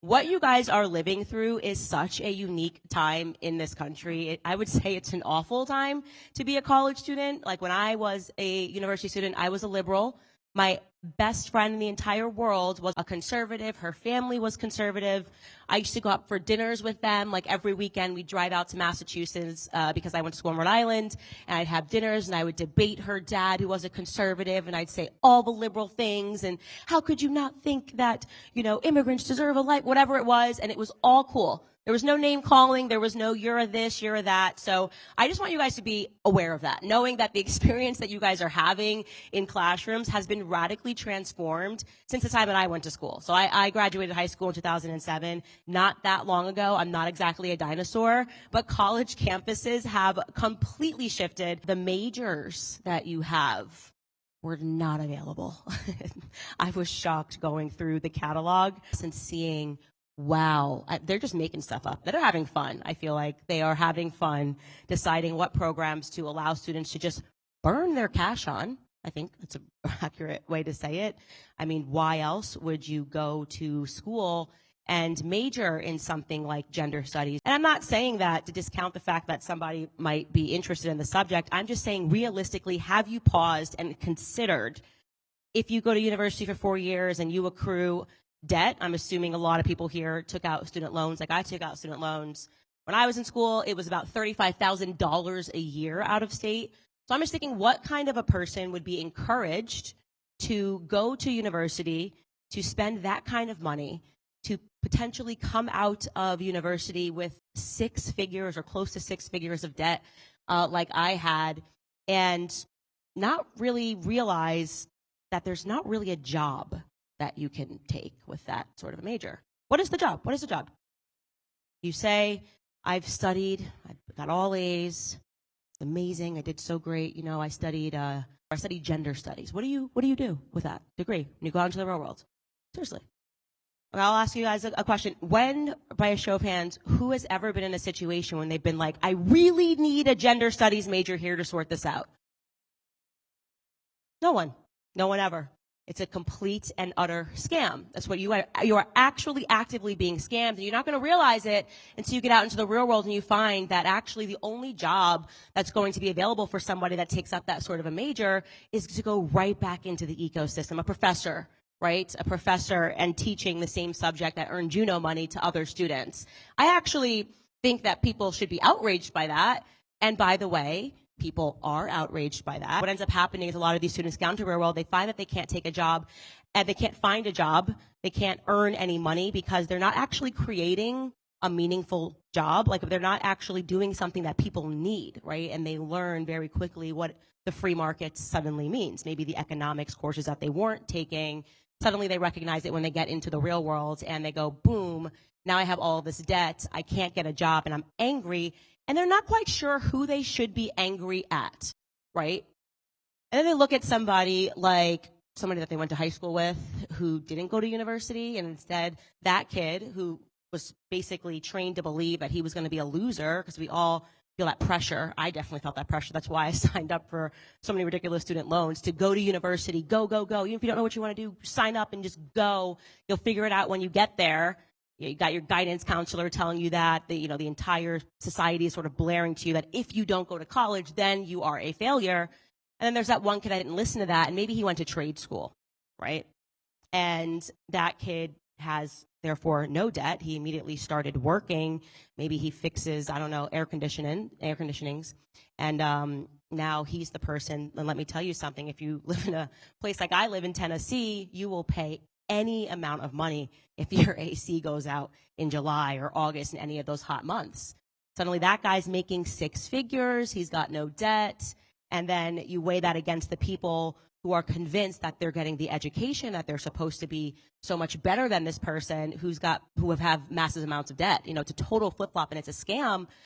what you guys are living through is such a unique time in this country. I would say it's an awful time to be a college student. Like when I was a university student, I was a liberal. My best friend in the entire world was a conservative. Her family was conservative. I used to go out for dinners with them. Like every weekend, we'd drive out to Massachusetts because I went to school in Rhode Island, and I'd have dinners, and I would debate her dad, who was a conservative, and I'd say all the liberal things, and how could you not think that, immigrants deserve a life, whatever it was, and it was all cool. There was no name calling. There was no you're a this, you're a that. So I just want you guys to be aware of that, knowing that the experience that you guys are having in classrooms has been radically transformed since the time that I went to school. So I graduated high school in 2007, not that long ago. I'm not exactly a dinosaur, but college campuses have completely shifted. The majors that you have were not available. I was shocked going through the catalog and seeing, wow, they're just making stuff up. They're having fun. I feel like they are having fun deciding what programs to allow students to just burn their cash on. I think that's an accurate way to say it. I mean, why else would you go to school and major in something like gender studies? And I'm not saying that to discount the fact that somebody might be interested in the subject. I'm just saying, realistically, have you paused and considered, if you go to university for 4 years and you accrue debt? I'm assuming a lot of people here took out student loans. Like I took out student loans. When I was in school, it was about $35,000 a year out of state. So I'm just thinking, what kind of a person would be encouraged to go to university, to spend that kind of money, to potentially come out of university with 6 figures or close to 6 figures of debt like I had, and not really realize that there's not really a job that you can take with that sort of a major. What is the job? What is the job? You say, I've studied, I got all A's, amazing, I did so great, I studied gender studies. What do you do with that degree when you go out into the real world? Seriously. And I'll ask you guys a question. When, by a show of hands, who has ever been in a situation when they've been like, I really need a gender studies major here to sort this out? No one. No one ever. It's a complete and utter scam. That's what you are. You are actually actively being scammed, and you're not going to realize it until you get out into the real world and you find that actually the only job that's going to be available for somebody that takes up that sort of a major is to go right back into the ecosystem. A professor, right? A professor and teaching the same subject that earned Juno money to other students. I actually think that people should be outraged by that. And by the way, people are outraged by that. What ends up happening is a lot of these students go into the real world, they find that they can't take a job, and they can't find a job, they can't earn any money because they're not actually creating a meaningful job. Like they're not actually doing something that people need, right? And they learn very quickly what the free market suddenly means. Maybe the economics courses that they weren't taking, suddenly they recognize it when they get into the real world and they go, boom, now I have all this debt, I can't get a job, and I'm angry. And they're not quite sure who they should be angry at, right? And then they look at somebody like somebody that they went to high school with who didn't go to university, and instead that kid who was basically trained to believe that he was going to be a loser, because we all feel that pressure. I definitely felt that pressure. That's why I signed up for so many ridiculous student loans to go to university. Go, go, go. Even if you don't know what you want to do, sign up and just go. You'll figure it out when you get there. You got your guidance counselor telling you that, the entire society is sort of blaring to you that if you don't go to college, then you are a failure. And then there's that one kid that didn't listen to that, and maybe he went to trade school, right? And that kid has, therefore, no debt. He immediately started working. Maybe he fixes, air conditionings. And now he's the person. And let me tell you something. If you live in a place like I live in Tennessee, you will pay any amount of money if your AC goes out in July or August in any of those hot months. Suddenly that guy's making 6 figures, he's got no debt, and then you weigh that against the people who are convinced that they're getting the education that they're supposed to be so much better than this person who have massive amounts of debt. It's a total flip-flop and it's a scam.